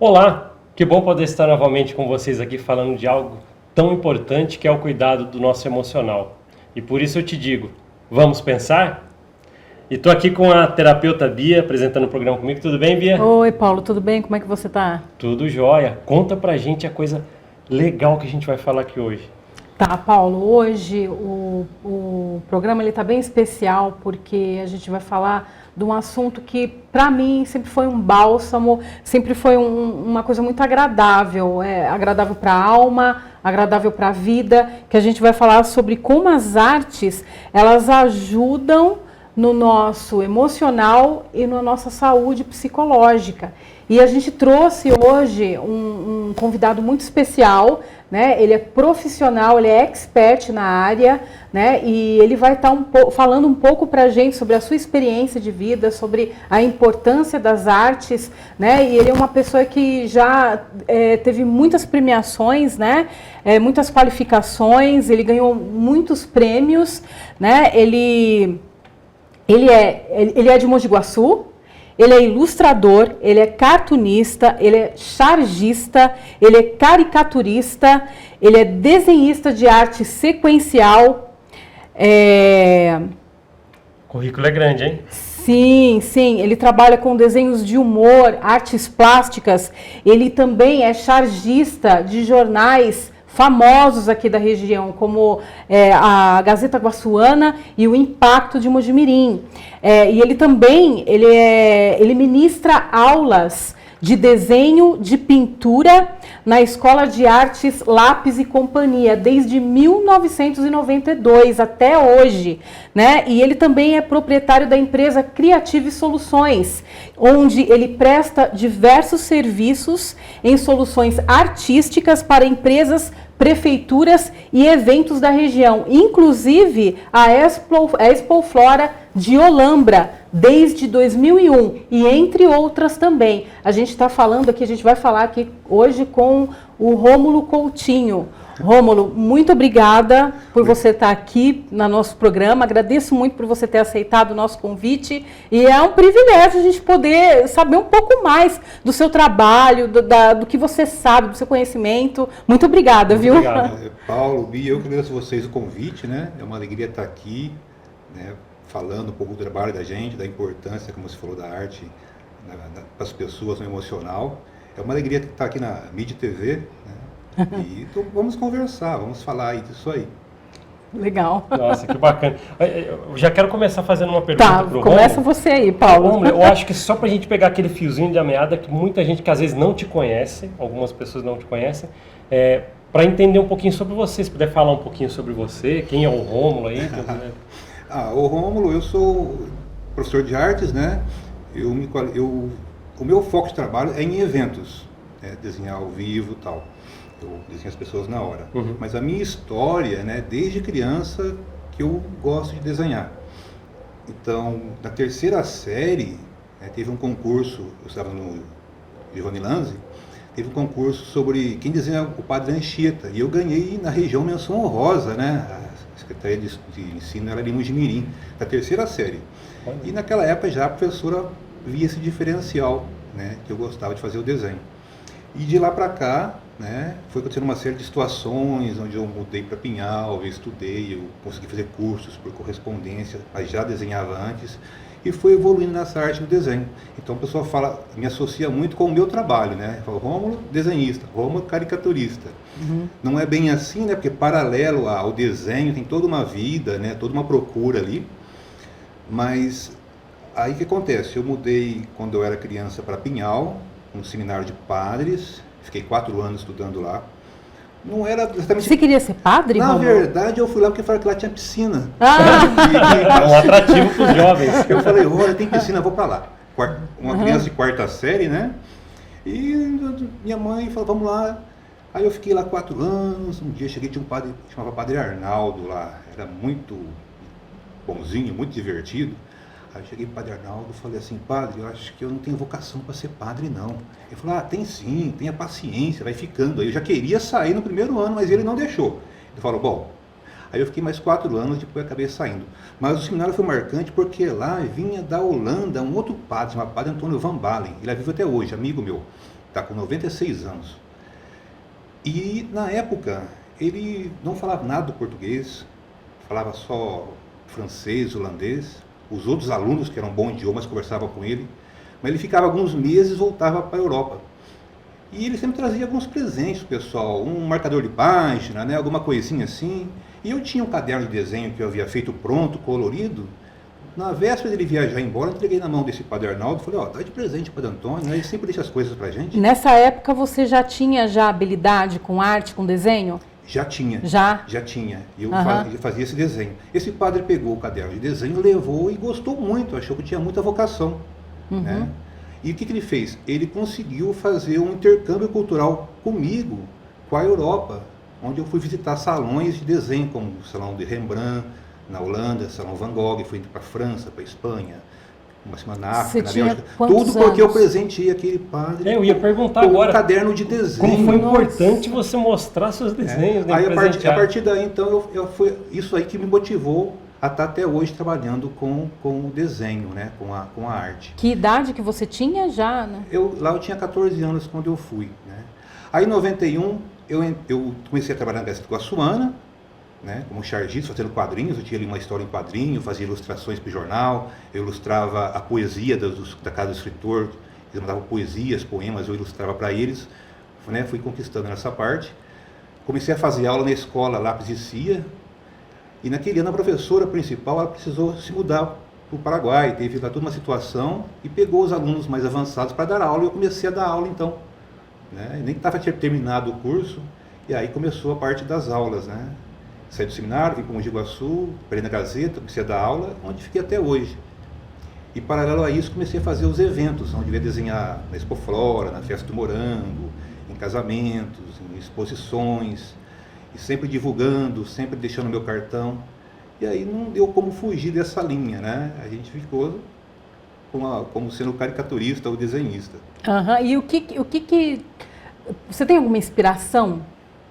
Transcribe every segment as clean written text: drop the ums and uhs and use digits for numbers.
Olá, que bom poder estar novamente com vocês aqui falando de algo tão importante que é o cuidado do nosso emocional. E por isso eu te digo, vamos pensar? E estou aqui com a terapeuta Bia apresentando o programa comigo. Tudo bem, Bia? Oi, Paulo, tudo bem? Como é que você tá? Tudo jóia. Conta pra gente a coisa legal que a gente vai falar aqui hoje. Tá, Paulo, hoje o programa ele tá bem especial porque a gente vai falar de um assunto que para mim sempre foi um bálsamo, sempre foi uma coisa muito agradável, agradável para a alma, agradável para a vida, que a gente vai falar sobre como as artes elas ajudam no nosso emocional e na nossa saúde psicológica. E a gente trouxe hoje um convidado muito especial, né? Ele é profissional, ele é expert na área, né? E ele vai estar falando um pouco para a gente sobre a sua experiência de vida, sobre a importância das artes, né? E ele é uma pessoa que já teve muitas premiações, né? Muitas qualificações, ele ganhou muitos prêmios, né? Ele é de Mogi de Guaçu, ele é ilustrador, ele é cartunista, ele é chargista, ele é caricaturista, ele é desenhista de arte sequencial. O currículo é grande, hein? Sim, ele trabalha com desenhos de humor, artes plásticas, ele também é chargista de jornais famosos aqui da região, como a Gazeta Guaçuana e o Impacto de Mojimirim. E ele também ele ministra aulas de desenho, de pintura na Escola de Artes Lápis e Companhia, desde 1992 até hoje, né? E ele também é proprietário da empresa Criative Soluções, onde ele presta diversos serviços em soluções artísticas para empresas, prefeituras e eventos da região, inclusive a Expo Flora de Olambra, desde 2001, e entre outras também. A gente vai falar aqui hoje com o Rômulo Coutinho. Rômulo, muito obrigada por você estar aqui no nosso programa, agradeço muito por você ter aceitado o nosso convite, e é um privilégio a gente poder saber um pouco mais do seu trabalho, do que você sabe, do seu conhecimento. Muito obrigada, viu? Obrigado. Paulo, Bia, eu que agradeço a vocês o convite, né? É uma alegria estar aqui, né? Falando um pouco do trabalho da gente, da importância, como você falou, da arte para as pessoas no emocional. É uma alegria estar aqui na Mídia TV, né? E então, vamos conversar, vamos falar aí disso aí. Legal. Nossa, que bacana. Eu já quero começar fazendo uma pergunta para o Rômulo. Começa você aí, Paulo. Rômulo, eu acho que só para a gente pegar aquele fiozinho de meada que muita gente que às vezes não te conhece, algumas pessoas não te conhecem, para entender um pouquinho sobre você, se puder falar um pouquinho sobre você, quem é o Rômulo aí. O Rômulo, eu sou professor de artes, né? O meu foco de trabalho é em eventos, né? Desenhar ao vivo e tal. Eu desenho as pessoas na hora. Uhum. Mas a minha história, né, desde criança que eu gosto de desenhar. Então, na terceira série, teve um concurso, eu estava no Giovanni Lanzi, teve um concurso sobre quem desenha o Padre Anchieta, e eu ganhei na região menção honrosa, né? A Secretaria de Ensino era de Mojimirim, da terceira série. E naquela época já a professora via esse diferencial, né, que eu gostava de fazer o desenho. E de lá para cá, né, foi acontecendo uma série de situações onde eu mudei para Pinhal, eu estudei, eu consegui fazer cursos por correspondência, mas já desenhava antes, e foi evoluindo nessa arte do desenho. Então o pessoal me associa muito com o meu trabalho, né? Fala, Rômulo desenhista, Rômulo caricaturista. Uhum. Não é bem assim, né? Porque paralelo ao desenho tem toda uma vida, né? Toda uma procura ali. Mas aí o que acontece? Eu mudei quando eu era criança para Pinhal, um seminário de padres, fiquei 4 anos estudando lá. Não era exatamente... Você queria ser padre, Na Rômulo? verdade, eu fui lá porque falaram que lá tinha piscina. É um atrativo para os jovens. Eu falei, olha, tem piscina, vou para lá. Uma criança de quarta série, né? E minha mãe falou, vamos lá. Aí eu fiquei lá 4 anos, um dia cheguei, tinha um padre, chamava Padre Arnaldo lá, era muito bonzinho, muito divertido. Aí eu cheguei para o Padre Arnaldo e falei assim, padre, eu acho que eu não tenho vocação para ser padre, não. Ele falou, tem sim, tenha paciência, vai ficando. Aí eu já queria sair no primeiro ano, mas ele não deixou. Ele falou, bom, aí eu fiquei mais 4 anos, depois acabei saindo. Mas o seminário foi marcante porque lá vinha da Holanda um outro padre, chamado Padre Antônio Van Balen. Ele é vivo até hoje, amigo meu. está com 96 anos. E na época ele não falava nada do português, falava só francês, holandês. Os outros alunos que eram bons idiomas conversavam com ele, mas ele ficava alguns meses e voltava para a Europa. E ele sempre trazia alguns presentes, pessoal, um marcador de página, né, alguma coisinha assim. E eu tinha um caderno de desenho que eu havia feito pronto, colorido. Na véspera dele viajar embora, eu entreguei na mão desse Padre Arnaldo e falei, ó, dá de presente para o Padre Antônio, né? Ele sempre deixa as coisas pra gente. Nessa época você já tinha habilidade com arte, com desenho? Já tinha. Já tinha. E eu fazia esse desenho. Esse padre pegou o caderno de desenho, levou e gostou muito, achou que tinha muita vocação. Né? E o que ele fez? Ele conseguiu fazer um intercâmbio cultural comigo, com a Europa, onde eu fui visitar salões de desenho, como o Salão de Rembrandt, na Holanda, Salão Van Gogh, fui para a França, para a Espanha, uma semana na África, na Bélgica. Tudo porque eu presenteei aquele padre. Eu ia perguntar com agora. Um caderno de desenho. Como foi importante você mostrar seus desenhos. Aí, a partir daí, então, foi isso aí que me motivou a estar até hoje trabalhando com o desenho, né? com a arte. Que idade que você tinha já, né? Lá eu tinha 14 anos quando eu fui. Né? Aí em 91, eu comecei a trabalhar na Gazeta Iguaçuana, né, como chargista, fazendo quadrinhos. Eu tinha ali uma história em quadrinho, fazia ilustrações para o jornal, eu ilustrava a poesia da casa do escritor, eles mandavam poesias, poemas, eu ilustrava para eles, né, fui conquistando nessa parte. Comecei a fazer aula na escola Lápis e Cia, e naquele ano a professora principal ela precisou se mudar para o Paraguai, teve lá toda uma situação, e pegou os alunos mais avançados para dar aula, e eu comecei a dar aula então. Né, nem estava terminado o curso, e aí começou a parte das aulas, né? Saí do seminário, vim para Mogi Guaçu, parei na Gazeta, comecei a dar aula, onde fiquei até hoje. E paralelo a isso, comecei a fazer os eventos, onde eu ia desenhar na Expo Flora, na Festa do Morango, em casamentos, em exposições, e sempre divulgando, sempre deixando meu cartão. E aí não deu como fugir dessa linha, né? A gente ficou como sendo caricaturista ou desenhista. E o que você tem alguma inspiração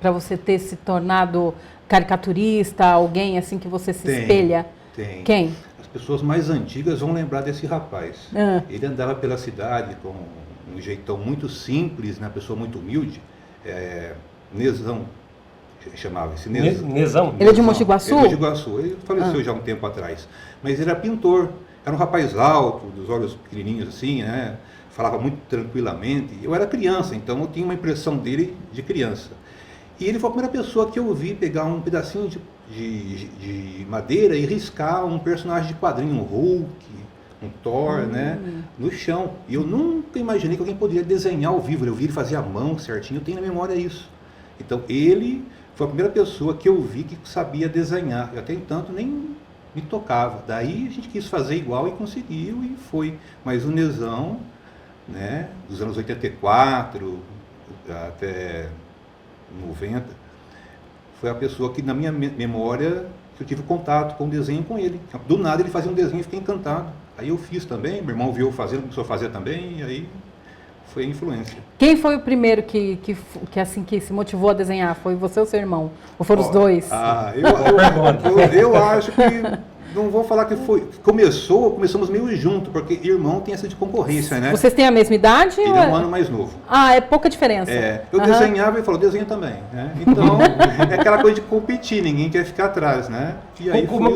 para você ter se tornado caricaturista, alguém assim que você se espelha? Tem. Quem? As pessoas mais antigas vão lembrar desse rapaz. Ele andava pela cidade com um jeitão muito simples, né? Uma pessoa muito humilde. Nezão, chamava esse Nezão? Ele é de Mogi Guaçu? Ele é de Mogi Guaçu. Ele faleceu já há um tempo atrás. Mas ele era pintor. Era um rapaz alto, dos olhos pequenininhos assim, né? Falava muito tranquilamente. Eu era criança, então eu tinha uma impressão dele de criança. E ele foi a primeira pessoa que eu vi pegar um pedacinho de madeira e riscar um personagem de quadrinho, um Hulk, um Thor, né, no chão. E eu nunca imaginei que alguém poderia desenhar ao vivo. Eu vi ele fazer a mão certinho, eu tenho na memória isso. Então ele foi a primeira pessoa que eu vi que sabia desenhar. Eu até entanto nem me tocava. Daí a gente quis fazer igual e conseguiu e foi. Mas o Nezão, né, dos anos 84 até 90, foi a pessoa que na minha memória eu tive contato com o desenho com ele. Do nada ele fazia um desenho e fiquei encantado. Aí eu fiz também, meu irmão viu eu fazendo, começou a fazer também, e aí foi a influência. Quem foi o primeiro que se motivou a desenhar? Foi você ou seu irmão? Ou foram os dois? Eu acho que não vou falar que foi. Começamos meio junto, porque irmão tem essa de concorrência, né? Vocês têm a mesma idade? Ele é um ano mais novo. É pouca diferença. Eu desenhava e ele falou, desenha também, né? Então, é aquela coisa de competir, ninguém quer ficar atrás, né? E aí como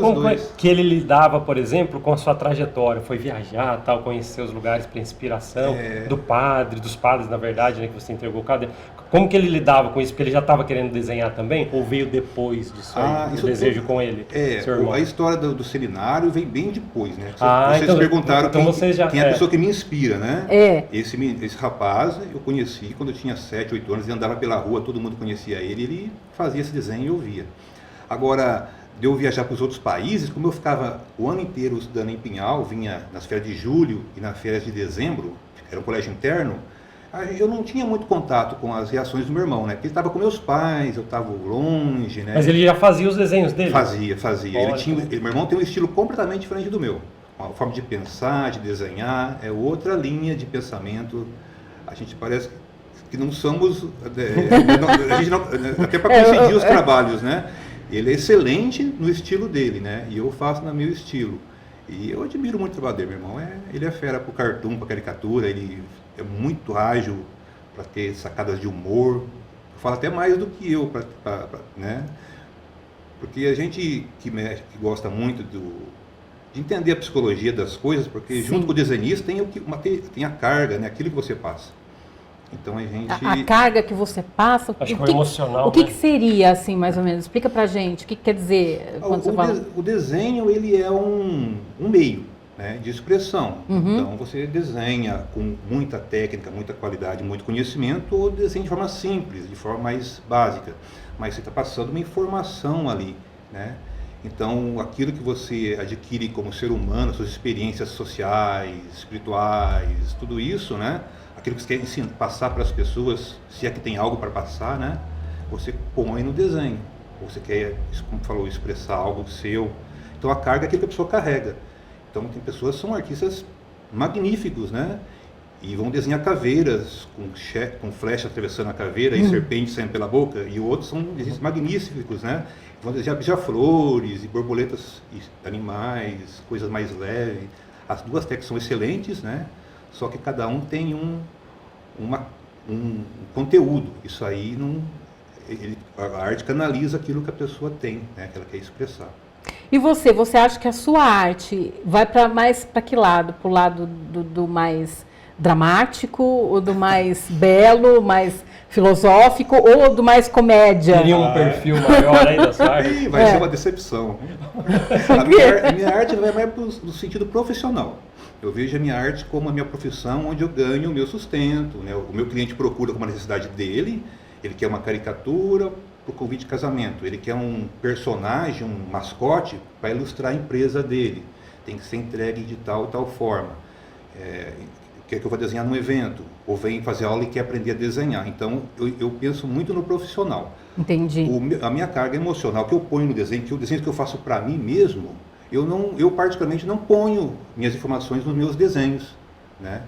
que ele lidava, por exemplo, com a sua trajetória? Foi viajar, tal, conhecer os lugares para inspiração dos padres, na verdade, né, que você entregou o caderno. Como que ele lidava com isso? Porque ele já estava querendo desenhar também? Ou veio depois disso aí, o desejo com ele, seu irmão? A história do seminário vem bem depois, né? Vocês então, perguntaram quem é a pessoa que me inspira, né? Esse rapaz eu conheci quando eu tinha 7, 8 anos, ele andava pela rua, todo mundo conhecia ele fazia esse desenho e eu via. Agora, de eu viajar para os outros países, como eu ficava o ano inteiro estudando em Pinhal, vinha nas férias de julho e nas férias de dezembro, era um colégio interno, eu não tinha muito contato com as reações do meu irmão, né? Porque ele estava com meus pais, eu estava longe, né? Mas ele já fazia os desenhos dele? Fazia. Meu irmão tem um estilo completamente diferente do meu. Uma forma de pensar, de desenhar, é outra linha de pensamento. A gente parece que não somos... até para conseguir os trabalhos, né? Ele é excelente no estilo dele, né? E eu faço no meu estilo. E eu admiro muito o trabalho dele, meu irmão. Ele é fera para o cartoon, para caricatura, ele é muito ágil para ter sacadas de humor. Eu falo até mais do que eu, né? Porque a gente que gosta muito de entender a psicologia das coisas, porque junto com o desenhista tem a carga, né? Aquilo que você passa. Então a gente... A carga que você passa... Acho que é emocional, o que, né? que seria, assim, mais ou menos? Explica pra gente, o que quer dizer quando você fala... O desenho, ele é um meio, né, de expressão. Então você desenha com muita técnica, muita qualidade, muito conhecimento, ou desenha de forma simples, de forma mais básica. Mas você está passando uma informação ali, né? Então, aquilo que você adquire como ser humano, suas experiências sociais, espirituais, tudo isso, né? Aquilo que você quer passar para as pessoas, se é que tem algo para passar, né? Você põe no desenho. Você quer, como falou, expressar algo seu. Então, a carga é aquilo que a pessoa carrega. Então, tem pessoas que são artistas magníficos, né? E vão desenhar caveiras com flecha atravessando a caveira e serpente saindo pela boca. E outros são desenhos magníficos, né? Vão desenhar beija-flores e borboletas e animais, coisas mais leves. As duas técnicas são excelentes, né? Só que cada um tem um conteúdo. Isso aí a arte canaliza aquilo que a pessoa tem, né? Que ela quer expressar. E você acha que a sua arte vai mais para que lado? Para o lado do mais dramático, ou do mais belo, mais filosófico, ou do mais comédia? Teria um perfil maior aí da sua arte? Vai ser uma decepção. A minha arte vai mais no sentido profissional. Eu vejo a minha arte como a minha profissão, onde eu ganho o meu sustento, né? O meu cliente procura com uma necessidade dele, ele quer uma caricatura para o convite de casamento, ele quer um personagem, um mascote para ilustrar a empresa dele, tem que ser entregue de tal e tal forma. Quer que eu vá desenhar num evento, ou vem fazer aula e quer aprender a desenhar. Então, eu penso muito no profissional. Entendi. A minha carga emocional que eu ponho no desenho, que o desenho que eu faço para mim mesmo, eu particularmente não ponho minhas informações nos meus desenhos, né?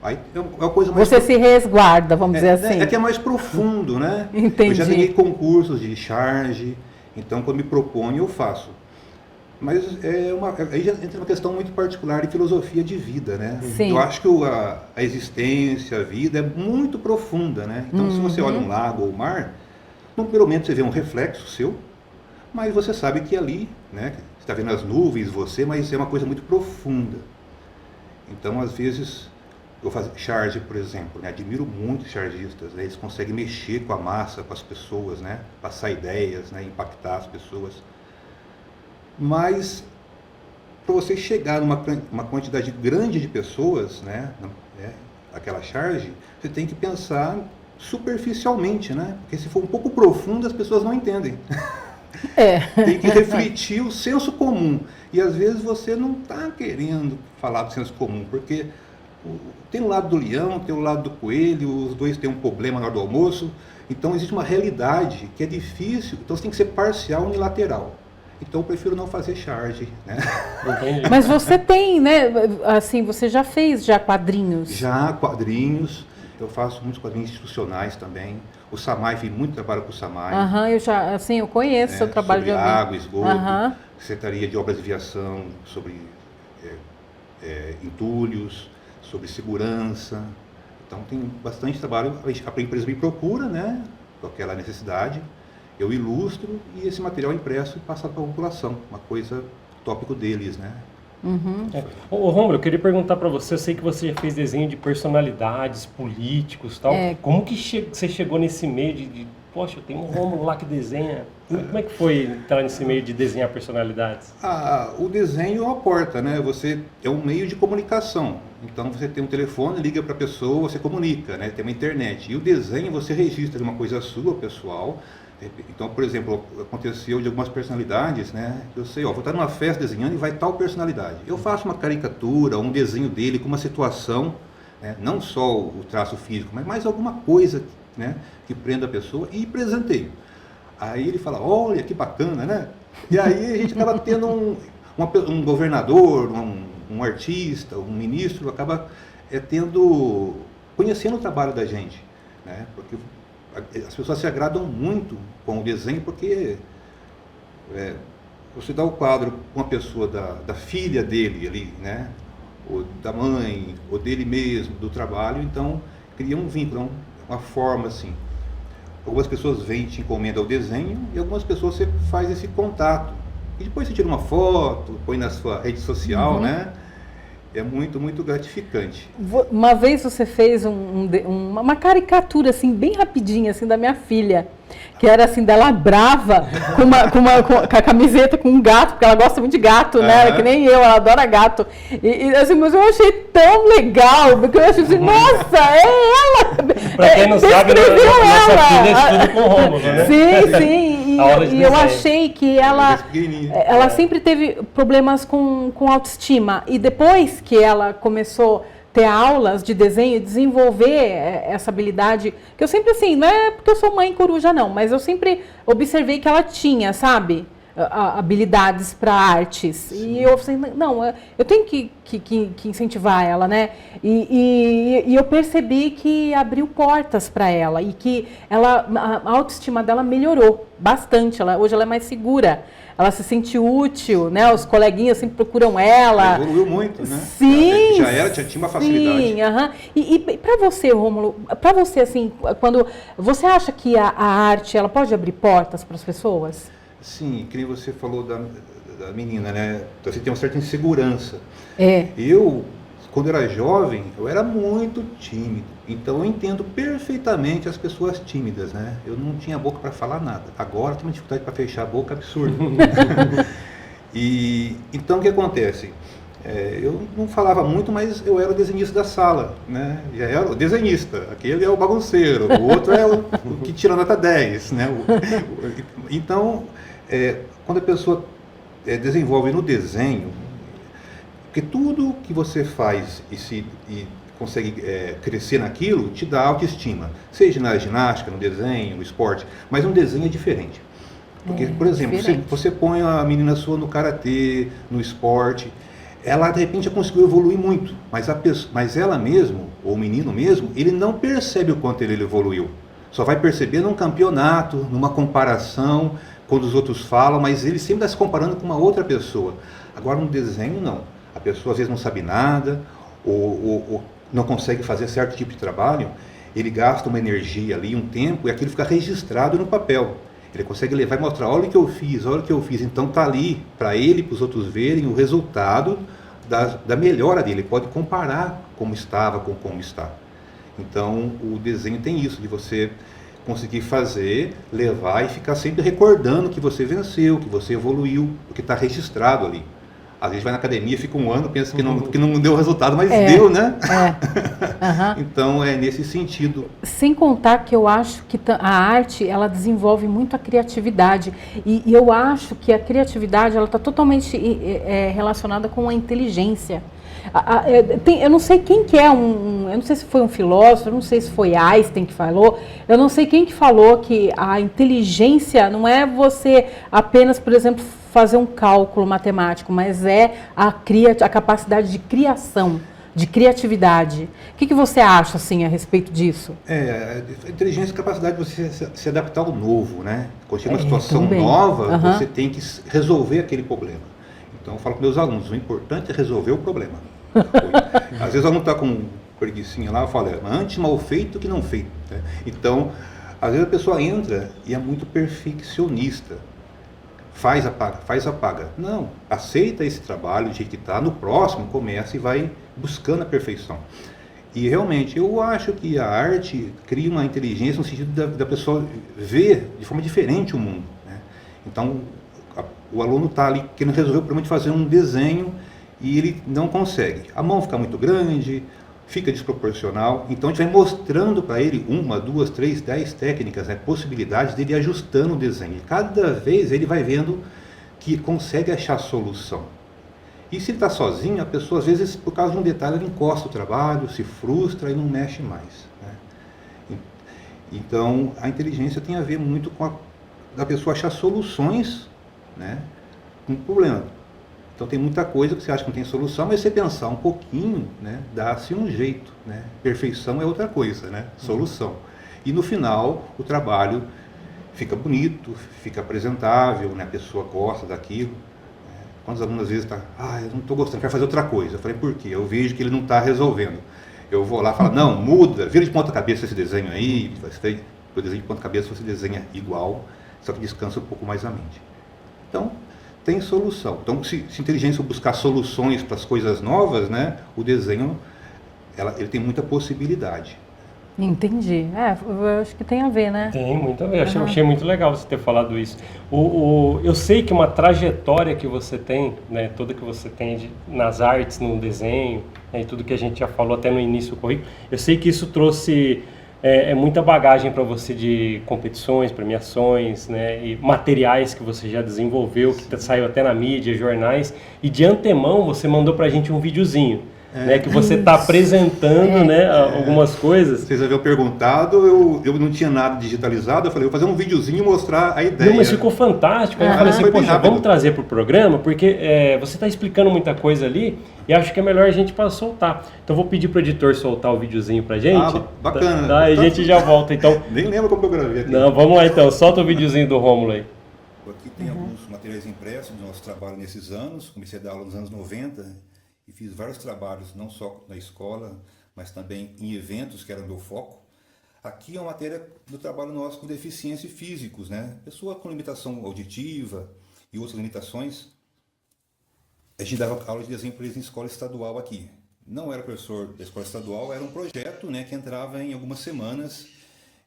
Aí é uma coisa mais... Você se resguarda, vamos dizer assim. É que é mais profundo, né? Entendi. Eu já ganhei concursos de charge, então quando me proponho eu faço. Mas aí já entra uma questão muito particular de filosofia de vida, né? Sim. Eu acho que a existência, a vida é muito profunda, né? Então se você olha um lago ou mar, no primeiro momento você vê um reflexo seu, mas você sabe que ali, né? Você está vendo as nuvens, mas é uma coisa muito profunda. Então às vezes, eu faço charge, por exemplo, né? Admiro muito os chargistas, né? Eles conseguem mexer com a massa, com as pessoas, né? Passar ideias, né? Impactar as pessoas. Mas, para você chegar numa quantidade grande de pessoas, né, aquela charge, você tem que pensar superficialmente, né? Porque se for um pouco profundo, as pessoas não entendem. Tem que refletir o senso comum. E às vezes você não está querendo falar do senso comum, porque tem o lado do leão, tem o lado do coelho, os dois têm um problema na hora do almoço. Então existe uma realidade que é difícil, então você tem que ser parcial, unilateral. Então eu prefiro não fazer charge, né? Mas você tem, né? Assim, você já fez quadrinhos? Já, quadrinhos. Eu faço muitos quadrinhos institucionais também. O SAMAI, fiz muito trabalho com o SAMAI. Eu conheço o seu trabalho sobre de água, esgoto, Secretaria de Obras de Viação, sobre entulhos, sobre segurança. Então tem bastante trabalho. A empresa me procura, né? Com aquela necessidade. Eu ilustro e esse material é impresso e passa para a população, uma coisa tópico deles, né? Ô Rômulo, eu queria perguntar para você, eu sei que você já fez desenho de personalidades, políticos e tal, como que você chegou nesse meio poxa, eu tenho um Rômulo lá que desenha, como é que foi entrar nesse meio de desenhar personalidades? O desenho é uma porta, né? Você é um meio de comunicação, então você tem um telefone, liga para a pessoa, você comunica, né? Tem uma internet, e o desenho você registra uma coisa sua, pessoal. Então, por exemplo, aconteceu de algumas personalidades, né? Eu sei, vou estar numa festa desenhando e vai tal personalidade. Eu faço uma caricatura, um desenho dele com uma situação, né? Não só o traço físico, mas mais alguma coisa, né? Que prenda a pessoa e presenteio. Aí ele fala, olha que bacana, né? E aí a gente acaba tendo um governador, um artista, um ministro, acaba conhecendo o trabalho da gente, né? Porque as pessoas se agradam muito com o desenho, porque você dá o quadro com uma pessoa da filha dele ali, né? Ou da mãe, ou dele mesmo, do trabalho, então cria um vínculo, uma forma assim. Algumas pessoas vêm e te encomendam o desenho e algumas pessoas você faz esse contato. E depois você tira uma foto, põe na sua rede social, né? É muito, muito gratificante. Uma vez você fez uma caricatura, assim, bem rapidinha, assim, da minha filha. Que era assim, dela brava, com a camiseta com um gato, porque ela gosta muito de gato, né? Que nem eu, ela adora gato. E assim, mas eu achei tão legal, porque eu achei assim, nossa, é ela! Pra quem não sabe, nossa filha estuda com o Rômulo, né? Sim. E eu achei que ela sempre teve problemas com autoestima. E depois que ela começou ter aulas de desenho e desenvolver essa habilidade, que eu sempre assim, não é porque eu sou mãe coruja não, mas eu sempre observei que ela tinha, sabe, habilidades para artes. Sim. E eu falei, não, eu tenho que incentivar ela, né? E eu percebi que abriu portas para ela e que a autoestima dela melhorou bastante. Hoje ela é mais segura. Ela se sente útil, né? Os coleguinhas sempre procuram ela. Evoluiu muito, né? Sim. Já tinha uma facilidade. Sim, E para você, Rômulo, para você, assim, quando você acha que a arte, ela pode abrir portas para as pessoas? Sim, que nem você falou da menina, né? Você tem uma certa insegurança. É. Eu, quando era jovem, eu era muito tímido. Então eu entendo perfeitamente as pessoas tímidas, né? Eu não tinha boca para falar nada. Agora eu tenho uma dificuldade para fechar a boca absurda. Então o que acontece? Eu não falava muito, mas eu era o desenhista da sala, né? Já era o desenhista, aquele é o bagunceiro, o outro é o que tira nota 10, né? Então, quando a pessoa desenvolve no desenho, porque tudo que você faz e consegue crescer naquilo, te dá autoestima, seja na ginástica, no desenho, no esporte, mas um desenho é diferente. Porque, por exemplo, você põe a menina sua no karatê, no esporte, ela de repente já conseguiu evoluir muito, mas ela mesmo, ou o menino mesmo, ele não percebe o quanto ele evoluiu. Só vai perceber num campeonato, numa comparação, quando os outros falam, mas ele sempre está se comparando com uma outra pessoa. Agora no desenho não. A pessoa às vezes não sabe nada, ou não consegue fazer certo tipo de trabalho, ele gasta uma energia ali, um tempo, e aquilo fica registrado no papel. Ele consegue levar e mostrar, olha o que eu fiz, então está ali para ele e para os outros verem o resultado da melhora dele. Ele pode comparar como estava com como está. Então o desenho tem isso, de você conseguir fazer, levar e ficar sempre recordando que você venceu, que você evoluiu, o que está registrado ali. Às vezes vai na academia, fica um ano, pensa que não deu resultado, mas deu, né? Então é nesse sentido. Sem contar que eu acho que a arte, ela desenvolve muito a criatividade. E eu acho que a criatividade, ela está totalmente relacionada com a inteligência. Eu não sei quem que eu não sei se foi um filósofo, eu não sei se foi Einstein que falou, eu não sei quem que falou que a inteligência não é você apenas, por exemplo, fazer um cálculo matemático, mas é a capacidade de criação, de criatividade. O que você acha, assim, a respeito disso? A inteligência é a capacidade de você se adaptar ao novo, né? Quando chega uma situação nova, você tem que resolver aquele problema. Então eu falo para meus alunos, o importante é resolver o problema. Às vezes o aluno está com preguicinha lá, eu falo, antes mal feito que não feito. Né? Então, às vezes a pessoa entra e é muito perfeccionista. Faz, apaga. Não, aceita esse trabalho do jeito que está, no próximo começa e vai buscando a perfeição. E realmente, eu acho que a arte cria uma inteligência no sentido da pessoa ver de forma diferente o mundo. Né? Então, o aluno está ali querendo resolver o problema de fazer um desenho e ele não consegue. A mão fica muito grande, fica desproporcional. Então a gente vai mostrando para ele 1, 2, 3, 10 técnicas, né, possibilidades dele ajustando o desenho. E cada vez ele vai vendo que consegue achar a solução. E se ele está sozinho, a pessoa às vezes, por causa de um detalhe, ela encosta o trabalho, se frustra e não mexe mais. Né? Então a inteligência tem a ver muito com a pessoa achar soluções, né, com o problema. Então tem muita coisa que você acha que não tem solução, mas você pensar um pouquinho, né, dá-se um jeito. Né? Perfeição é outra coisa, né? Solução. E no final o trabalho fica bonito, fica apresentável, né? A pessoa gosta daquilo. Né? Quantos alunos às vezes estão, eu não estou gostando, quero fazer outra coisa. Eu falei, por quê? Eu vejo que ele não está resolvendo. Eu vou lá e falo, não, muda, vira de ponta cabeça esse desenho aí, o desenho de ponta cabeça você desenha igual, só que descansa um pouco mais a mente. Então, tem solução. Então, se a inteligência buscar soluções para as coisas novas, né, o desenho ele tem muita possibilidade. Entendi. Eu acho que tem a ver, né? Tem muito a ver. Achei muito legal você ter falado isso. Eu sei que uma trajetória que você tem, né, toda que você tem nas artes, no desenho, né, e tudo que a gente já falou até no início do currículo, eu sei que isso trouxe muita bagagem para você de competições, premiações, né, e materiais que você já desenvolveu, que saiu até na mídia, jornais, e de antemão você mandou para a gente um videozinho. Né, que você está apresentando né, algumas coisas. Vocês haviam perguntado, eu não tinha nada digitalizado, eu falei, vou fazer um videozinho e mostrar a ideia. Não, mas ficou fantástico. Eu falei assim, poxa, vamos trazer para o programa, porque você está explicando muita coisa ali e acho que é melhor a gente para soltar. Então vou pedir para o editor soltar o videozinho para a gente. Bacana. Tá, a gente já volta, então. Nem lembro como eu gravei aqui. Não, vamos lá então, solta o videozinho do Rômulo aí. Aqui tem alguns materiais impressos do nosso trabalho nesses anos, comecei a dar aula nos anos 90, e fiz vários trabalhos, não só na escola, mas também em eventos, que era o meu foco. Aqui é uma matéria do trabalho nosso com deficiência físicos, né? Pessoa com limitação auditiva e outras limitações. A gente dava aula de desenho para eles em escola estadual aqui. Não era professor da escola estadual, era um projeto, né, que entrava em algumas semanas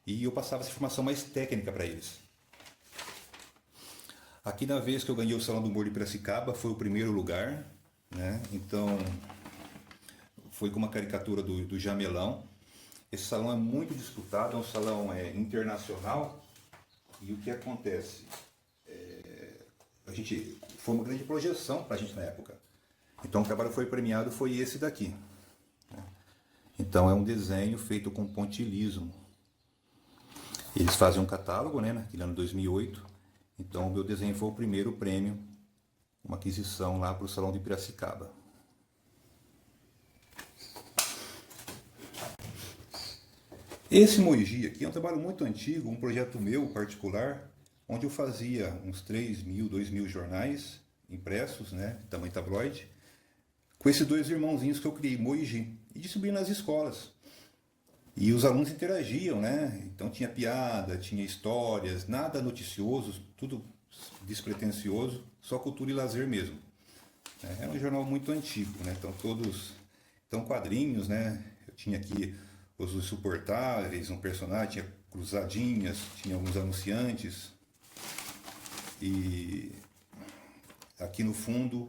e eu passava essa informação mais técnica para eles. Aqui na vez que eu ganhei o Salão do Humor de Piracicaba, foi o primeiro lugar. Né? Então, foi com uma caricatura do Jamelão. Esse salão é muito disputado, é um salão internacional. E o que acontece? Foi uma grande projeção para a gente na época. Então, o trabalho que foi premiado foi esse daqui. Né? Então, é um desenho feito com pontilhismo. Eles fazem um catálogo, né, naquele ano 2008. Então, o meu desenho foi o primeiro prêmio, uma aquisição lá para o Salão de Piracicaba. Esse Moigi aqui é um trabalho muito antigo, um projeto meu particular, onde eu fazia uns 3.000, 2.000 jornais impressos, né, tamanho tabloide, com esses dois irmãozinhos que eu criei, Moigi, e distribuí nas escolas. E os alunos interagiam, né? Então tinha piada, tinha histórias, nada noticioso, tudo despretensioso, só cultura e lazer mesmo. Era um jornal muito antigo, né? Então quadrinhos, né? Eu tinha aqui os Insuportáveis, um personagem, tinha cruzadinhas, tinha alguns anunciantes. E aqui no fundo,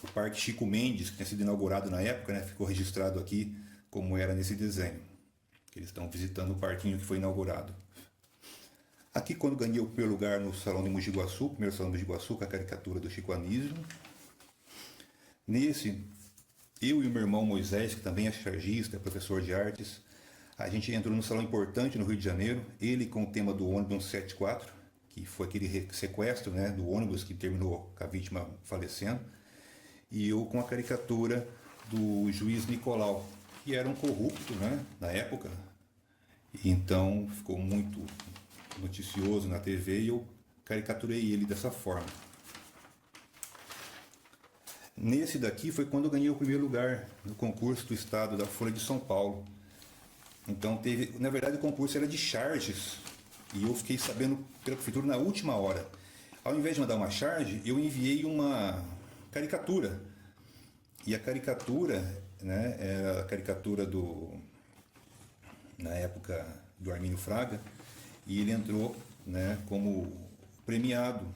o Parque Chico Mendes, que tinha sido inaugurado na época, né? Ficou registrado aqui como era nesse desenho. Eles estão visitando o parquinho que foi inaugurado. Aqui, quando ganhei o primeiro lugar no Salão de Mogi Guaçu, primeiro Salão de Mogi Guaçu, com a caricatura do Chico Anísio. Nesse, eu e o meu irmão Moisés, que também é chargista, professor de artes, a gente entrou num salão importante no Rio de Janeiro, ele com o tema do ônibus 174, que foi aquele sequestro, né, do ônibus que terminou com a vítima falecendo, e eu com a caricatura do juiz Nicolau, que era um corrupto, né, na época, e então ficou muito noticioso na TV e eu caricaturei ele dessa forma. Nesse daqui foi quando eu ganhei o primeiro lugar no concurso do estado da Folha de São Paulo. Então na verdade o concurso era de charges e eu fiquei sabendo pela prefeitura na última hora. Ao invés de mandar uma charge, eu enviei uma caricatura. E a caricatura, né, era a caricatura na época do Armínio Fraga, e ele entrou, né, como premiado.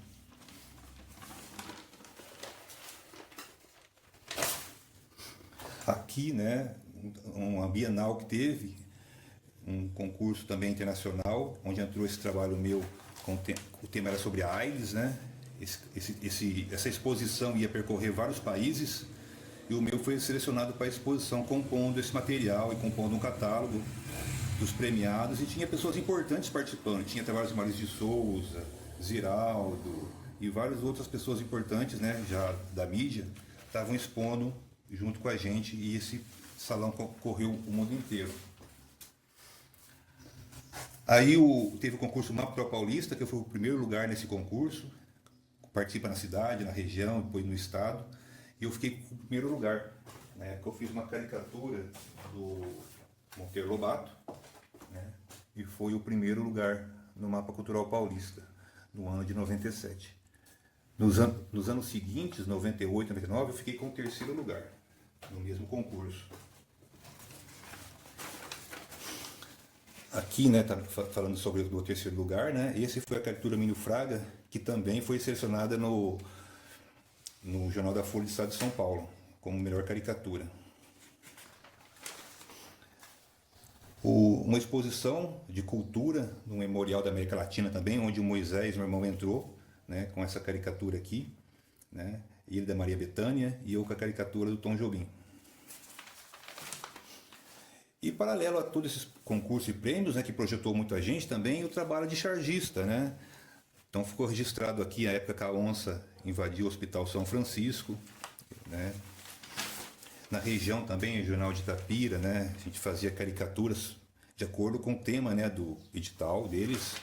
Aqui, né, uma Bienal que teve, um concurso também internacional, onde entrou esse trabalho meu, o tema era sobre a AIDS, né? Essa exposição ia percorrer vários países, e o meu foi selecionado para a exposição, compondo esse material e compondo um catálogo dos premiados, e tinha pessoas importantes participando, tinha trabalhos de Maurício de Souza, Ziraldo e várias outras pessoas importantes, né, já da mídia, estavam expondo junto com a gente, e esse salão correu o mundo inteiro. Aí teve o concurso Mapa Pro Paulista, que eu fui o primeiro lugar nesse concurso, participa na cidade, na região, depois no estado, e eu fiquei com o primeiro lugar. né, que eu fiz uma caricatura do Monteiro Lobato, né, e foi o primeiro lugar no Mapa Cultural Paulista, no ano de 97. Nos anos seguintes, 98, 99, eu fiquei com o terceiro lugar, no mesmo concurso. Aqui, né, tá falando sobre o terceiro lugar, né, esse foi a caricatura Mínio Fraga, que também foi selecionada no Jornal da Folha do Estado de São Paulo, como melhor caricatura. Uma exposição de cultura no Memorial da América Latina também, onde o Moisés, meu irmão, entrou, né, com essa caricatura aqui, né, ele da Maria Bethânia e eu com a caricatura do Tom Jobim. E paralelo a todos esses concursos e prêmios, né, que projetou muita gente, também o trabalho de chargista, né? Então ficou registrado aqui a época que a onça invadiu o Hospital São Francisco, né? Na região também, o Jornal de Itapira, né, a gente fazia caricaturas de acordo com o tema, né, do edital deles.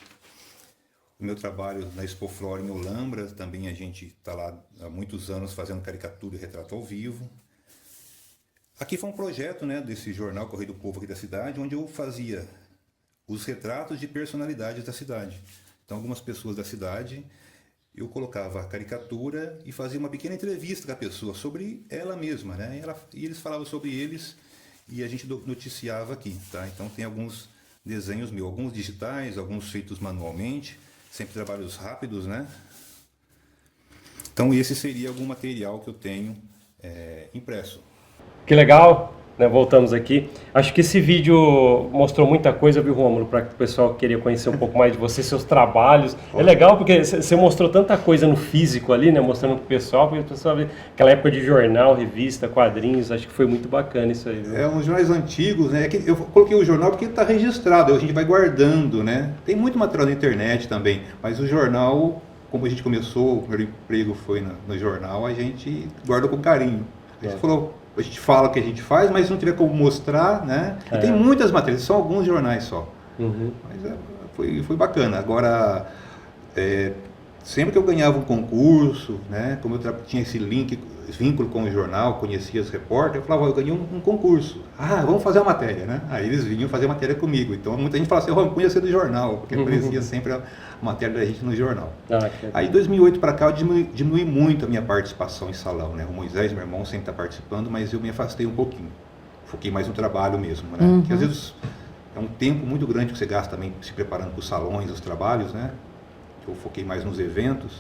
O meu trabalho na Expo Flora em Olambra, também a gente está lá há muitos anos fazendo caricatura e retrato ao vivo. Aqui foi um projeto, né, desse jornal Correio do Povo aqui da cidade, onde eu fazia os retratos de personalidades da cidade. Então, algumas pessoas da cidade, eu colocava a caricatura e fazia uma pequena entrevista com a pessoa sobre ela mesma, né? E eles falavam sobre eles e a gente noticiava aqui, tá? Então, tem alguns desenhos meus, alguns digitais, alguns feitos manualmente, sempre trabalhos rápidos, né? Então, esse seria algum material que eu tenho impresso. Que legal, né? Voltamos aqui. Acho que esse vídeo mostrou muita coisa, viu, Rômulo, para o pessoal querer conhecer um pouco mais de você, seus trabalhos. É legal porque você mostrou tanta coisa no físico ali, né? Mostrando para o pessoal vê aquela época de jornal, revista, quadrinhos. Acho que foi muito bacana isso aí. Viu? Uns jornais antigos, né? Eu coloquei o jornal porque ele está registrado, a gente vai guardando, né? Tem muito material na internet também, mas o jornal, como a gente começou, o primeiro emprego foi no jornal, a gente guarda com carinho. A gente fala o que a gente faz, mas não teria como mostrar, né? E tem muitas matérias, são alguns jornais só. Uhum. Mas foi bacana. Agora, sempre que eu ganhava um concurso, né? Como eu tinha esse vínculo com o jornal, conhecia os repórteres, eu falava, eu ganhei um concurso. Vamos fazer a matéria, né? Aí eles vinham fazer a matéria comigo. Então muita gente falava assim, eu conhecia do jornal, porque aparecia sempre a matéria da gente no jornal. Aí, 2008 para cá, eu diminui muito a minha participação em salão, né? O Moisés, meu irmão, sempre está participando, mas eu me afastei um pouquinho. Foquei mais no trabalho mesmo, né? Porque às vezes é um tempo muito grande que você gasta também se preparando para os salões, os trabalhos, né? Eu foquei mais nos eventos,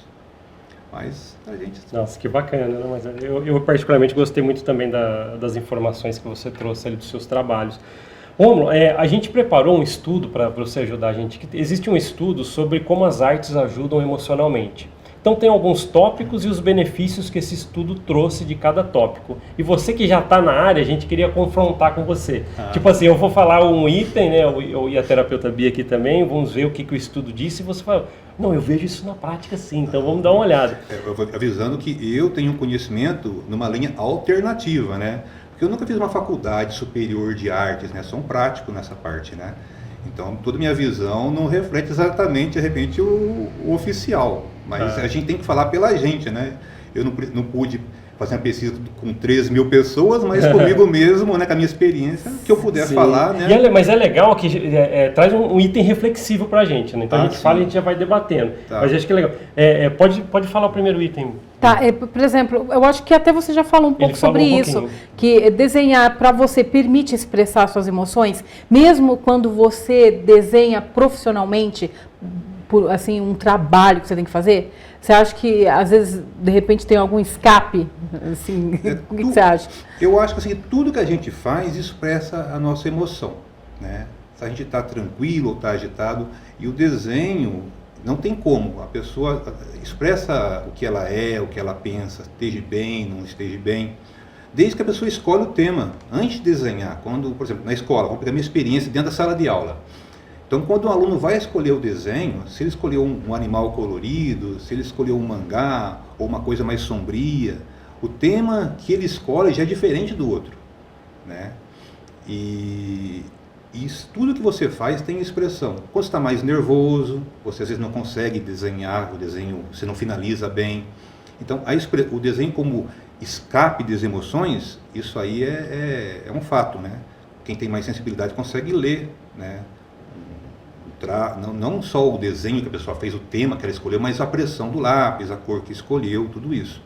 mas a gente... Nossa, que bacana, né? Mas eu particularmente gostei muito também das informações que você trouxe ali dos seus trabalhos. Rômulo, a gente preparou um estudo para você ajudar a gente. Existe um estudo sobre como as artes ajudam emocionalmente. Então tem alguns tópicos e os benefícios que esse estudo trouxe de cada tópico. E você que já está na área, a gente queria confrontar com você. Tipo assim, eu vou falar um item, né? Eu e a terapeuta Bia aqui também, vamos ver o que o estudo disse e você fala, não, eu vejo isso na prática sim, então vamos dar uma olhada. Eu vou avisando que eu tenho conhecimento numa linha alternativa, né? Porque eu nunca fiz uma faculdade superior de artes, né? Sou um prático nessa parte, né? Então, toda a minha visão não reflete exatamente, de repente, o oficial. Mas a gente tem que falar pela gente, né? Eu não pude fazer uma pesquisa com 13 mil pessoas, mas comigo mesmo, né, com a minha experiência, que eu puder falar, né? Mas é legal que traz um item reflexivo pra gente, né? Então a gente fala e a gente já vai debatendo. Mas acho que é legal. Pode falar o primeiro item. Por exemplo, eu acho que até você já falou um pouco sobre isso, que desenhar para você permite expressar suas emoções, mesmo quando você desenha profissionalmente, por assim, um trabalho que você tem que fazer. Você acha que, às vezes, de repente, tem algum escape? Assim, o que você acha? Eu acho que assim, tudo que a gente faz expressa a nossa emoção, né? Se a gente está tranquilo ou está agitado, e o desenho, não tem como. A pessoa expressa o que ela é, o que ela pensa, esteja bem, não esteja bem, desde que a pessoa escolhe o tema. Antes de desenhar, quando, por exemplo, na escola, vamos pegar a minha experiência dentro da sala de aula. Então, quando um aluno vai escolher o desenho, se ele escolheu um animal colorido, se ele escolheu um mangá ou uma coisa mais sombria, o tema que ele escolhe já é diferente do outro, né? E tudo que você faz tem expressão. Quando você está mais nervoso, você às vezes não consegue desenhar, o desenho você não finaliza bem. Então, o desenho como escape das emoções, isso aí é um fato, né? Quem tem mais sensibilidade consegue ler, né? Não só o desenho que a pessoa fez, o tema que ela escolheu, mas a pressão do lápis, a cor que escolheu, tudo isso.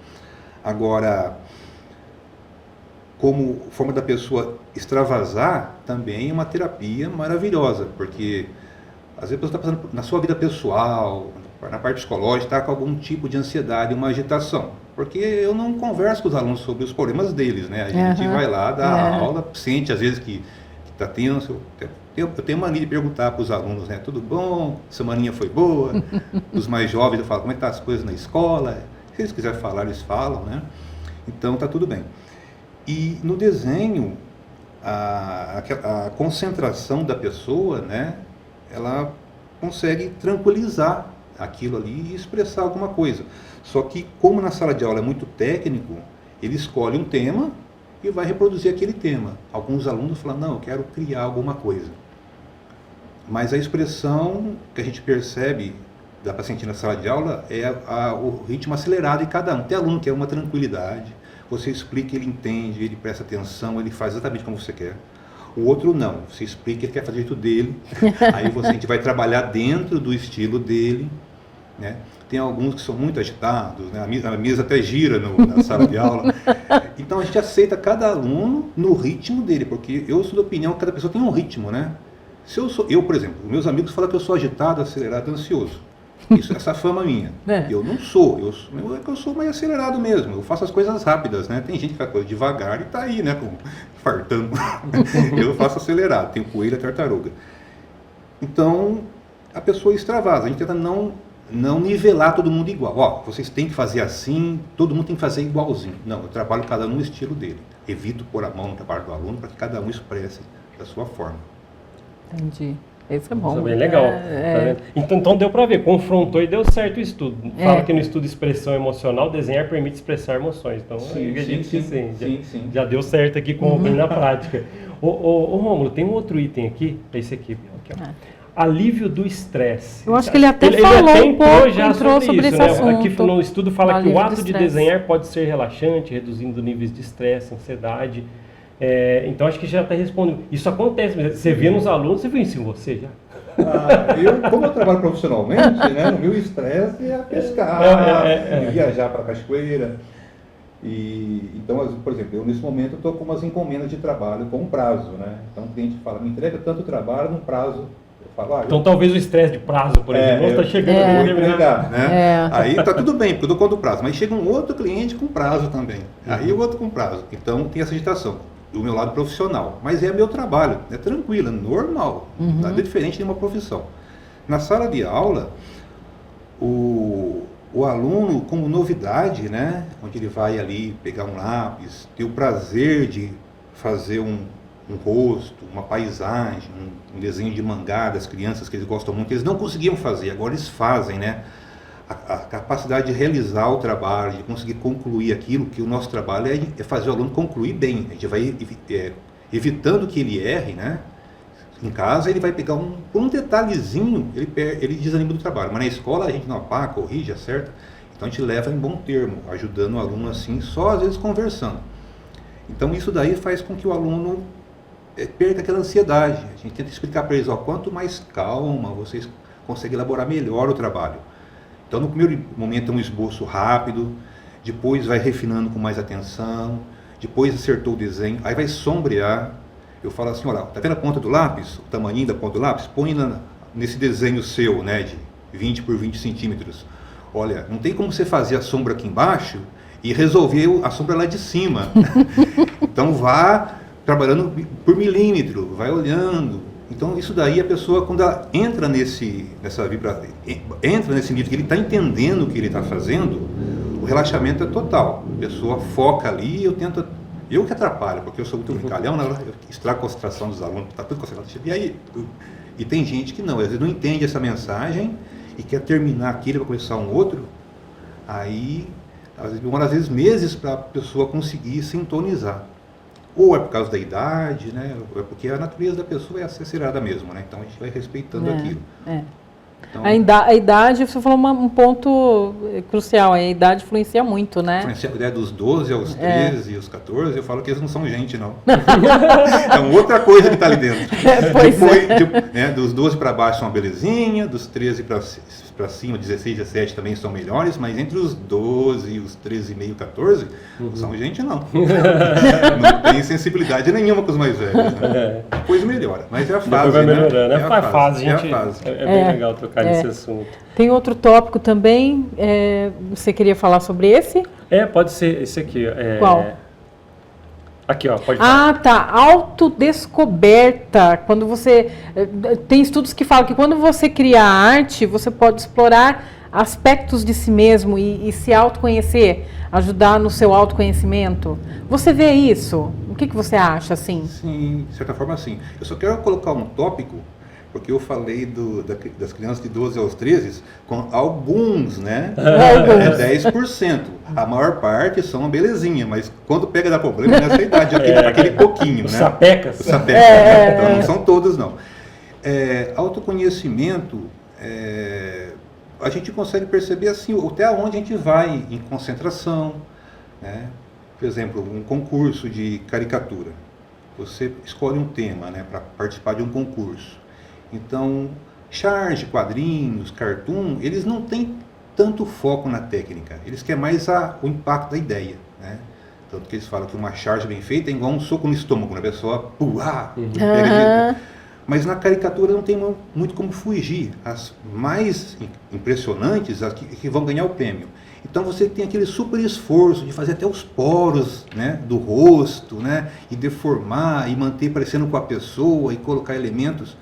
Agora, como forma da pessoa extravasar, também é uma terapia maravilhosa, porque às vezes a pessoa está passando na sua vida pessoal, na parte psicológica, está com algum tipo de ansiedade, uma agitação. Porque eu não converso com os alunos sobre os problemas deles, né? A gente vai lá, dá a aula, sente às vezes que está tenso. Eu tenho mania de perguntar para os alunos, né? Tudo bom? Semaninha foi boa? Os mais jovens eu falo, como é que tá as coisas na escola? Se eles quiserem falar, eles falam, né? Então tá tudo bem. E no desenho, a concentração da pessoa, né? Ela consegue tranquilizar aquilo ali e expressar alguma coisa. Só que, como na sala de aula é muito técnico, ele escolhe um tema e vai reproduzir aquele tema. Alguns alunos falam, não, eu quero criar alguma coisa. Mas a expressão que a gente percebe, dá para sentir na sala de aula, é o ritmo acelerado em cada um. Tem aluno que é uma tranquilidade, você explica, ele entende, ele presta atenção, ele faz exatamente como você quer. O outro não, você explica, ele quer fazer do jeito dele, aí a gente vai trabalhar dentro do estilo dele, né? Tem alguns que são muito agitados, né? A mesa até gira na sala de aula. Então a gente aceita cada aluno no ritmo dele, porque eu sou da opinião que cada pessoa tem um ritmo, né? Se eu, por exemplo, meus amigos falam que eu sou agitado, acelerado, ansioso. Essa fama minha. Eu não sou, eu sou mais acelerado mesmo, eu faço as coisas rápidas, né? Tem gente que faz coisa devagar e tá aí, né? Fartando. Eu faço acelerado, tenho coelho e tartaruga. Então, a pessoa extravasa, a gente tenta não nivelar todo mundo igual. Ó, vocês têm que fazer assim, todo mundo tem que fazer igualzinho. Não, eu trabalho cada um no estilo dele. Evito pôr a mão no trabalho do aluno para que cada um expresse da sua forma. Entendi. Isso é bom. Isso é bem legal. Tá então deu para ver, confrontou e deu certo o estudo. Fala que no estudo de expressão emocional, desenhar permite expressar emoções. Então, eu acredito que sim. Já deu certo aqui com na prática. Ô Rômulo, tem um outro item aqui, esse aqui ó. Alívio do estresse. Eu acho que ele até falou um pouco, já entrou sobre esse assunto. Aqui no estudo fala que o ato de desenhar pode ser relaxante, reduzindo níveis de estresse, ansiedade. Então acho que já está respondendo. Isso acontece, você vê nos alunos, você viu isso em você já? Como eu trabalho profissionalmente, né, o meu estresse é pescar, viajar para a cachoeira. Então, por exemplo, eu nesse momento estou com umas encomendas de trabalho com um prazo, né? Então o cliente fala, me entrega tanto trabalho num prazo. Eu falo, então talvez o estresse de prazo, por exemplo, está chegando vou entregar, né? Aí está tudo bem, porque eu dou conta do prazo, mas chega um outro cliente com prazo também. Aí o outro com prazo. Então tem essa agitação. Do meu lado profissional, mas é meu trabalho, é tranquilo, é normal, nada diferente de uma profissão. Na sala de aula, o aluno, como novidade, né, onde ele vai ali pegar um lápis, ter o prazer de fazer um rosto, uma paisagem, um desenho de mangá das crianças que eles gostam muito, eles não conseguiam fazer, agora eles fazem, né? A capacidade de realizar o trabalho, de conseguir concluir aquilo, que o nosso trabalho é fazer o aluno concluir bem. A gente vai evitando que ele erre, né? Em casa ele vai pegar um detalhezinho, ele desanima do trabalho. Mas na escola a gente não apaga, corrige, acerta. Então a gente leva em bom termo, ajudando o aluno assim, só às vezes conversando. Então isso daí faz com que o aluno perca aquela ansiedade. A gente tenta explicar para eles, quanto mais calma, vocês conseguem elaborar melhor o trabalho. Então, no primeiro momento é um esboço rápido, depois vai refinando com mais atenção, depois acertou o desenho, aí vai sombrear. Eu falo assim, olha, tá vendo a ponta do lápis, o tamanho da ponta do lápis? Põe nesse desenho seu, né, de 20 por 20 centímetros. Olha, não tem como você fazer a sombra aqui embaixo e resolver a sombra lá de cima. Então, vá trabalhando por milímetro, vai olhando. Então, isso daí a pessoa, quando ela entra nesse nível que ele está entendendo o que ele está fazendo, o relaxamento é total. A pessoa foca ali, eu que atrapalho, porque eu sou muito brincalhão, eu estrago a concentração dos alunos, está tudo concentrado. E tem gente que não, às vezes não entende essa mensagem e quer terminar aquilo para começar um outro, aí demora às vezes meses para a pessoa conseguir sintonizar. Ou é por causa da idade, né? Ou é porque a natureza da pessoa é acelerada mesmo, né? Então a gente vai respeitando aquilo. Então, A idade, você falou um ponto crucial, a idade influencia muito, né? dos 12 aos 13 e aos 14, eu falo que eles não são gente, não. É uma outra coisa que está ali dentro. Depois, dos 12 para baixo são uma belezinha, dos 13 para cima, 16, 17 também são melhores, mas entre os 12 e os 13,5, 14, não são gente, não. Não tem sensibilidade nenhuma com os mais velhos. Né? Depois melhora, mas é a fase. Depois vai melhorando, né? É a fase, gente. É a fase. É bem legal tocar nesse assunto. Tem outro tópico também, você queria falar sobre esse? Pode ser esse aqui. Qual? Aqui, ó, pode falar. Ah, tá. Autodescoberta. Quando você... Tem estudos que falam que quando você cria arte, você pode explorar aspectos de si mesmo e se autoconhecer, ajudar no seu autoconhecimento. Você vê isso? O que você acha, assim? Sim, de certa forma, sim. Eu só quero colocar um tópico, porque eu falei das crianças de 12 aos 13 com alguns, né? Alguns. 10%. A maior parte são uma belezinha, mas quando pega dá problema nessa idade, aquele pouquinho, Os né? sapecas. Os sapecas, né? Então não são todos, não. Autoconhecimento, a gente consegue perceber assim, até onde a gente vai em concentração, né? Por exemplo, um concurso de caricatura. Você escolhe um tema, né, para participar de um concurso. Então, charge, quadrinhos, cartoon, eles não têm tanto foco na técnica. Eles querem mais o impacto da ideia, né? Tanto que eles falam que uma charge bem feita é igual um soco no estômago, né? A pessoa pega. Mas na caricatura não tem muito como fugir. As mais impressionantes, as que vão ganhar o prêmio. Então você tem aquele super esforço de fazer até os poros, né, do rosto, né, e deformar, e manter parecendo com a pessoa, e colocar elementos.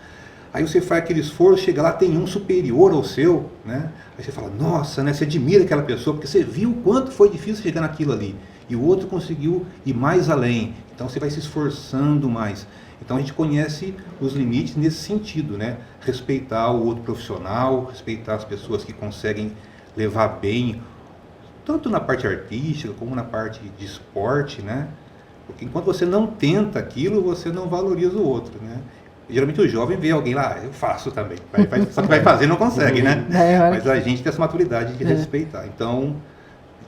Aí você faz aquele esforço, chega lá, tem um superior ao seu, né? Aí você fala, nossa, né? Você admira aquela pessoa, porque você viu o quanto foi difícil chegar naquilo ali. E o outro conseguiu ir mais além. Então você vai se esforçando mais. Então a gente conhece os limites nesse sentido, né? Respeitar o outro profissional, respeitar as pessoas que conseguem levar bem, tanto na parte artística como na parte de esporte, né? Porque enquanto você não tenta aquilo, você não valoriza o outro, né? Geralmente o jovem vê alguém lá, eu faço também, só que vai fazer e não consegue, né? Mas a gente tem essa maturidade de respeitar. Então,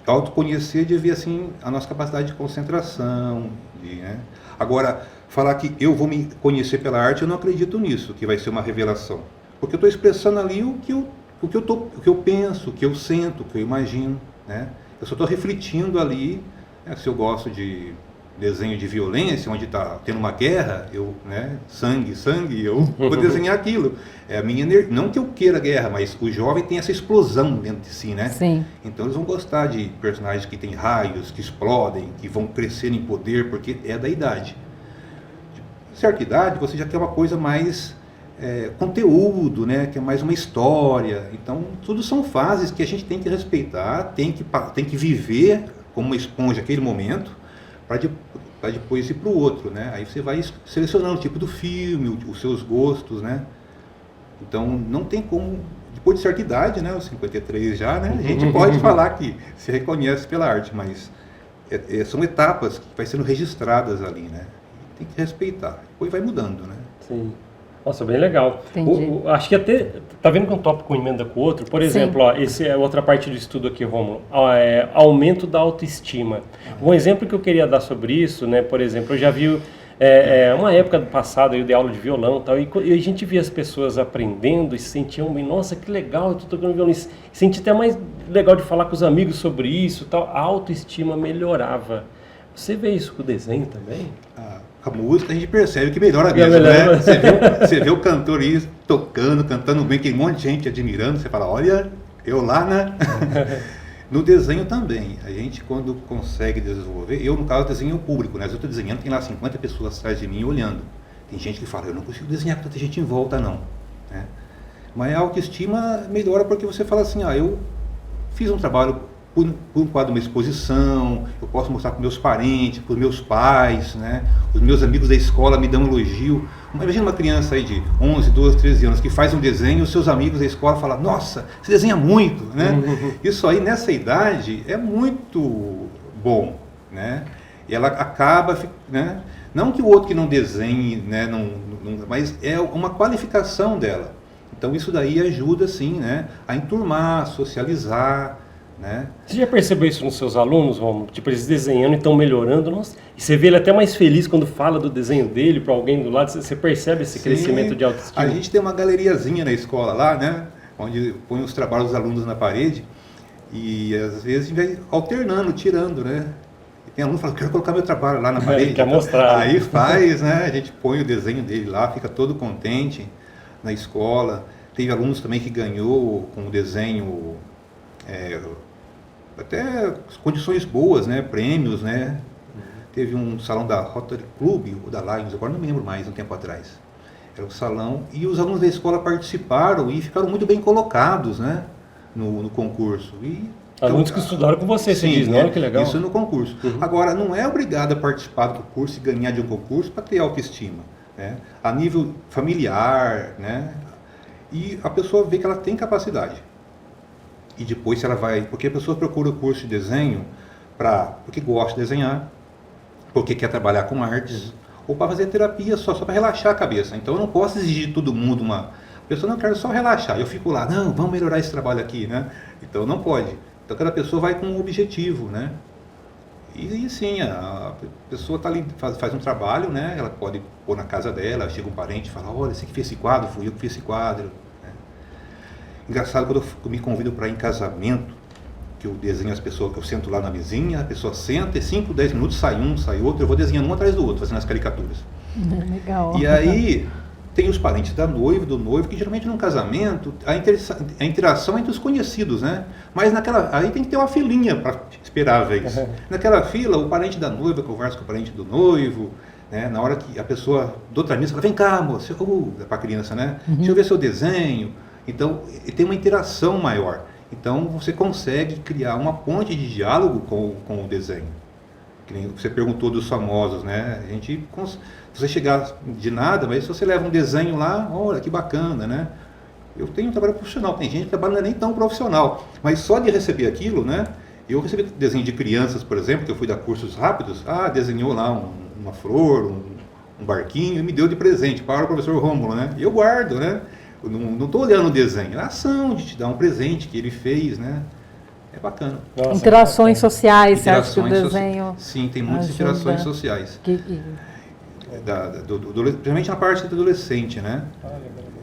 autoconhecer de ver assim a nossa capacidade de concentração, né? Agora, falar que eu vou me conhecer pela arte, eu não acredito nisso, que vai ser uma revelação. Porque eu estou expressando ali o que eu penso, o que eu sinto, o que eu imagino, né? Eu só estou refletindo ali, né? Se eu gosto de desenho de violência, onde está tendo uma guerra, né, sangue, eu vou desenhar aquilo. É a minha energia. Não que eu queira guerra, mas o jovem tem essa explosão dentro de si, né? Sim. Então eles vão gostar de personagens que têm raios, que explodem, que vão crescer em poder, porque é da idade. De certa idade, você já quer uma coisa mais conteúdo, né? Que é mais uma história. Então, tudo são fases que a gente tem que respeitar, tem que viver como uma esponja aquele momento, para depois ir para o outro, né? Aí você vai selecionando o tipo do filme, os seus gostos, né? Então, não tem como, depois de certa idade, né? Os 53 já, né? A gente pode falar que se reconhece pela arte, mas são etapas que vai sendo registradas ali, né? Tem que respeitar, depois vai mudando, né? Sim. Nossa, bem legal. Entendi. Acho que até, tá vendo que um tópico emenda com o outro? Por exemplo, ó, esse é outra parte do estudo aqui, Rômulo, aumento da autoestima. Um exemplo que eu queria dar sobre isso, né, por exemplo, eu já vi uma época do passado, eu dei aula de violão e tal, e a gente via as pessoas aprendendo e se sentiam bem, nossa, que legal, eu tô tocando violão, e senti até mais legal de falar com os amigos sobre isso e tal, a autoestima melhorava. Você vê isso com o desenho também? A música a gente percebe que melhora mesmo, né? Você vê o cantor aí cantando bem, tem um monte de gente admirando, você fala, olha, eu lá, né? No desenho também, a gente quando consegue desenvolver, eu no caso desenho o público, né? Eu estou desenhando, tem lá 50 pessoas atrás de mim olhando. Tem gente que fala, eu não consigo desenhar com tanta gente em volta não, né? Mas a autoestima melhora porque você fala assim, eu fiz um trabalho por um quadro, uma exposição, eu posso mostrar para meus parentes, para os meus pais, né? Os meus amigos da escola me dão um elogio. Imagina uma criança aí de 11, 12, 13 anos que faz um desenho e os seus amigos da escola falam, nossa, você desenha muito, né? Isso aí nessa idade é muito bom, né? E ela acaba, né? Não que o outro que não desenhe, né? Mas é uma qualificação dela. Então isso daí ajuda, sim, né, a enturmar, socializar, né? Você já percebeu isso nos seus alunos, Romulo? Tipo, eles desenhando e estão melhorando, nossa, e você vê ele até mais feliz quando fala do desenho dele para alguém do lado, você percebe esse crescimento de autoestima? A gente tem uma galeriazinha na escola lá, né, onde põe os trabalhos dos alunos na parede e às vezes a gente vai alternando, tirando, né? E tem aluno que fala, quero colocar meu trabalho lá na parede. Quer mostrar. Aí faz, né? A gente põe o desenho dele lá, fica todo contente na escola. Teve alunos também que ganhou com o desenho... até condições boas, né? Prêmios, né? Teve um salão da Rotary Club, ou da Lions, agora não me lembro mais, um tempo atrás. Era o salão, e os alunos da escola participaram e ficaram muito bem colocados, né? No concurso. E, alunos então, que estudaram com você, sim, diz, não? Que legal. Isso no concurso. Agora, não é obrigado a participar do concurso e ganhar de um concurso para ter autoestima, né? A nível familiar, né? E a pessoa vê que ela tem capacidade. E depois se ela vai... Porque a pessoa procura o curso de desenho porque gosta de desenhar, porque quer trabalhar com artes, ou para fazer terapia só para relaxar a cabeça. Então eu não posso exigir de todo mundo A pessoa não quer só relaxar. Eu fico lá, não, vamos melhorar esse trabalho aqui, né? Então não pode. Então cada pessoa vai com um objetivo, né? E sim, a pessoa está ali, faz um trabalho, né? Ela pode pôr na casa dela, chega um parente e fala, olha, esse que fez esse quadro, fui eu que fiz esse quadro. Engraçado quando eu me convido para ir em casamento, que eu desenho as pessoas, que eu sento lá na mesinha, a pessoa senta e 5, 10 minutos sai um, sai outro, eu vou desenhando um atrás do outro, fazendo as caricaturas. Legal. E aí tem os parentes da noiva, do noivo, que geralmente num casamento a interação é entre os conhecidos, né? Mas aí tem que ter uma filinha para esperar a vez. Naquela fila, o parente da noiva conversa com o parente do noivo, né? Na hora que a pessoa do outra mesa fala, vem cá, moça, para a criança, né? Deixa eu ver seu desenho. Então, tem uma interação maior. Então, você consegue criar uma ponte de diálogo com o desenho. Que nem você perguntou dos famosos, né? Você chegar de nada, mas se você leva um desenho lá, olha que bacana, né? Eu tenho um trabalho profissional, tem gente que trabalha não é nem tão profissional, mas só de receber aquilo, né? Eu recebi desenho de crianças, por exemplo, que eu fui dar cursos rápidos, desenhou lá uma flor, um barquinho, e me deu de presente para o professor Rômulo, né? E eu guardo, né? Eu não estou olhando o desenho, é a ação de te dar um presente que ele fez, né? É bacana. Nossa, interações sociais, você acha que o desenho... Sim, tem muitas interações sociais. Principalmente na parte do adolescente, né?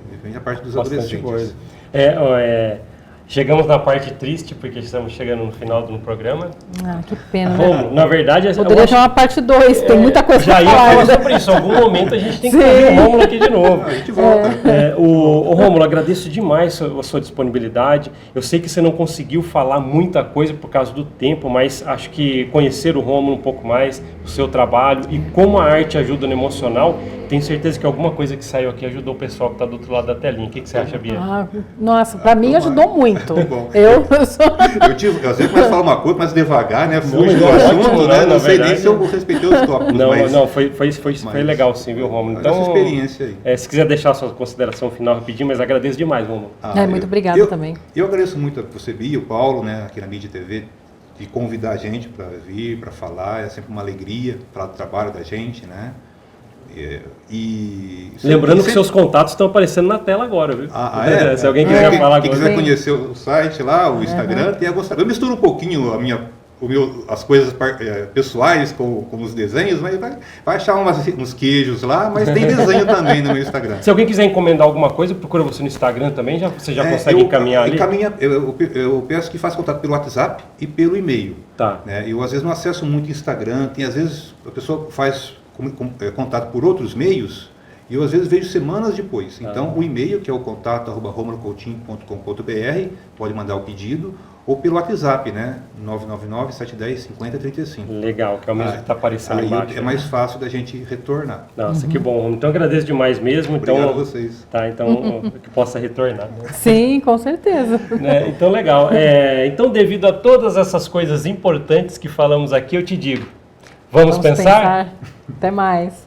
Principalmente na parte dos bastante adolescentes. Coisa. Chegamos na parte triste, porque estamos chegando no final do programa. Que pena. Romulo, na verdade... Poderia ter uma parte 2, tem muita coisa para falar. Já ia falar sobre isso. Em algum momento a gente tem que trazer o Romulo aqui de novo. A gente volta. O Romulo, agradeço demais a sua disponibilidade. Eu sei que você não conseguiu falar muita coisa por causa do tempo, mas acho que conhecer o Romulo um pouco mais, o seu trabalho e como a arte ajuda no emocional, tenho certeza que alguma coisa que saiu aqui ajudou o pessoal que está do outro lado da telinha. O que você acha, Bia? Nossa, para mim ajudou muito. Bom. Eu às vezes começo a falar uma coisa, mas devagar, né? Fuge do assunto, né? Não sei nem se eu respeitei os tópicos. Não, foi legal sim, viu, Romulo? Então, essa experiência aí. Se quiser deixar a sua consideração final rapidinho, mas agradeço demais, Romulo. Muito obrigada também. Eu agradeço muito a você, Bia e o Paulo, né, aqui na Mídia TV, de convidar a gente para vir, para falar. É sempre uma alegria falar do trabalho da gente, né? Lembrando que seus contatos estão aparecendo na tela agora, viu? Se alguém quiser falar agora. Quem quiser conhecer o site lá, o Instagram, tem a gostar. Eu misturo um pouquinho as coisas pessoais com os desenhos, mas vai achar uns queijos lá, mas tem desenho também no meu Instagram. Se alguém quiser encomendar alguma coisa, procura você no Instagram também, você já consegue encaminhar ali? Eu peço que faça contato pelo WhatsApp e pelo e-mail. Tá. Né? Eu às vezes não acesso muito Instagram, às vezes a pessoa faz contato por outros meios e eu às vezes vejo semanas depois. Então o e-mail, que é o contato@romulocoutinho.com.br, pode mandar o pedido, ou pelo WhatsApp, né? 999-710-5035. Legal, que é o mesmo que está aparecendo aí embaixo. É mais fácil da gente retornar. Nossa, que bom. Então agradeço demais mesmo. Obrigado a vocês. Tá, então que possa retornar. Sim, com certeza. Então legal. Então devido a todas essas coisas importantes que falamos aqui, eu te digo, vamos pensar? Até mais.